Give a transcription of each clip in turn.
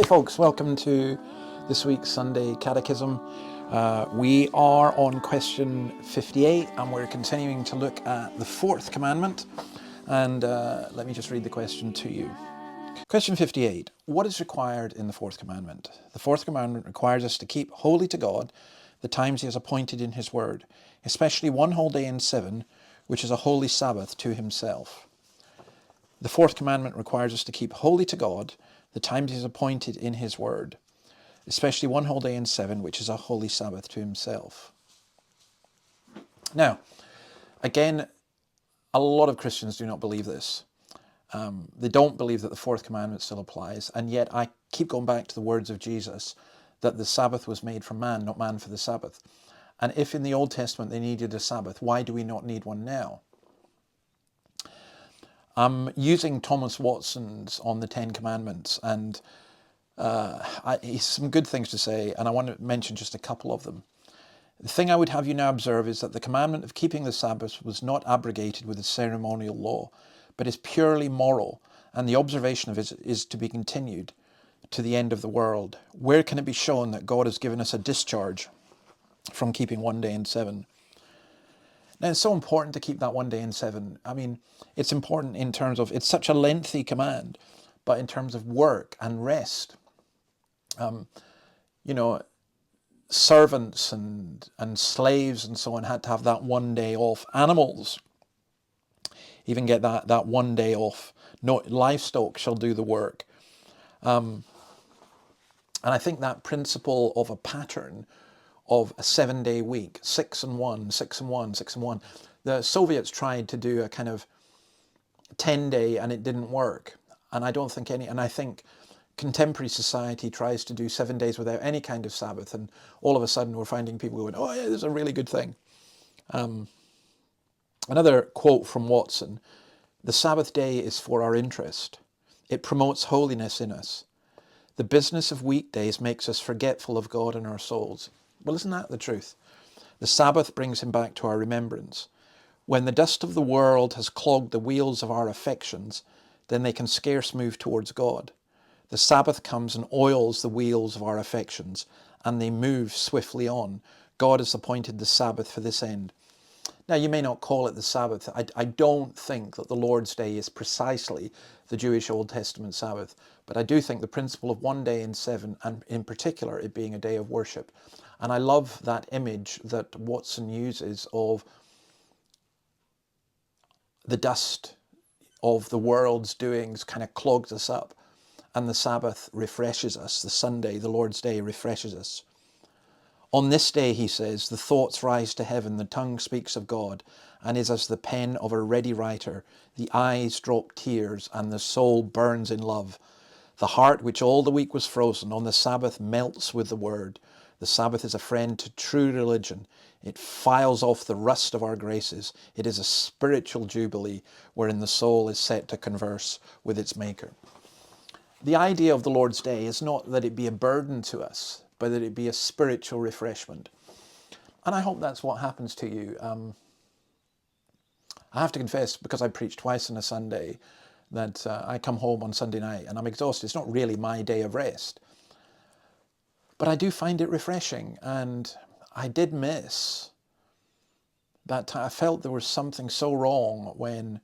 Hi folks, welcome to this week's Sunday Catechism. We are on question 58 and we're continuing to look at the fourth commandment. And let me just read the question to you. Question 58. What is required in the fourth commandment? The fourth commandment requires us to keep holy to God the times he has appointed in his word, especially one whole day in 7, which is a holy Sabbath to himself. The fourth commandment requires us to keep holy to God the times he has appointed in his word, especially one whole day in 7, which is a holy Sabbath to himself. Now, again, a lot of Christians do not believe this. They don't believe that the fourth commandment still applies, and yet I keep going back to the words of Jesus, that the Sabbath was made for man, not man for the Sabbath. And if in the Old Testament they needed a Sabbath, why do we not need one now? I'm using Thomas Watson's on the Ten Commandments, and he's some good things to say, and I want to mention just a couple of them. The thing I would have you now observe is that the commandment of keeping the Sabbath was not abrogated with a ceremonial law, but is purely moral, and the observation of it is to be continued to the end of the world. Where can it be shown that God has given us a discharge from keeping one day in 7? Now, it's so important to keep that one day in 7. I mean, it's important in terms of, it's such a lengthy command, but in terms of work and rest. Servants and slaves and so on had to have that one day off. Animals even get that one day off. No, livestock shall do the work. And I think that principle of a pattern of a 7-day week, 6 and 1, 6 and 1, 6 and 1. The Soviets tried to do a kind of 10-day and it didn't work. And I think contemporary society tries to do 7 days without any kind of Sabbath, and all of a sudden we're finding people going, oh yeah, this is a really good thing. Another quote from Watson: the Sabbath day is for our interest. It promotes holiness in us. The business of weekdays makes us forgetful of God and our souls. Well, isn't that the truth? The Sabbath brings him back to our remembrance. When the dust of the world has clogged the wheels of our affections, then they can scarce move towards God. The Sabbath comes and oils the wheels of our affections, and they move swiftly on. God has appointed the Sabbath for this end. Now, you may not call it the Sabbath. I don't think that the Lord's Day is precisely the Jewish Old Testament Sabbath, but I do think the principle of one day in 7, and in particular it being a day of worship. And I love that image that Watson uses of the dust of the world's doings kind of clogs us up, and the Sabbath refreshes us. The Sunday, the Lord's Day, refreshes us. On this day, he says, the thoughts rise to heaven, the tongue speaks of God, and is as the pen of a ready writer. The eyes drop tears, and the soul burns in love. The heart, which all the week was frozen, on the Sabbath melts with the word. The Sabbath is a friend to true religion. It files off the rust of our graces. It is a spiritual jubilee, wherein the soul is set to converse with its Maker. The idea of the Lord's Day is not that it be a burden to us, but that it be a spiritual refreshment. And I hope that's what happens to you. I have to confess, because I preach twice on a Sunday, that I come home on Sunday night and I'm exhausted. It's not really my day of rest. But I do find it refreshing, and I did miss that time. I felt there was something so wrong when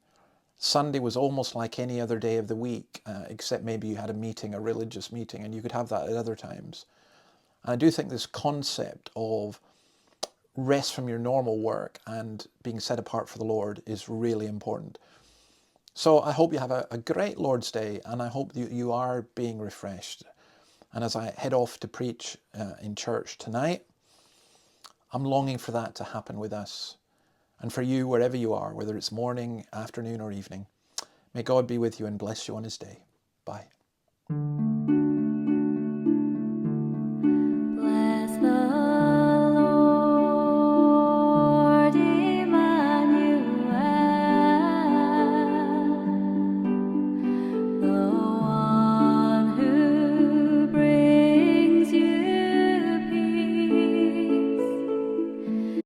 Sunday was almost like any other day of the week, except maybe you had a meeting, a religious meeting, and you could have that at other times. And I do think this concept of rest from your normal work and being set apart for the Lord is really important. So I hope you have a great Lord's Day, and I hope you are being refreshed. And as I head off to preach in church tonight, I'm longing for that to happen with us. And for you, wherever you are, whether it's morning, afternoon, or evening, may God be with you and bless you on his day.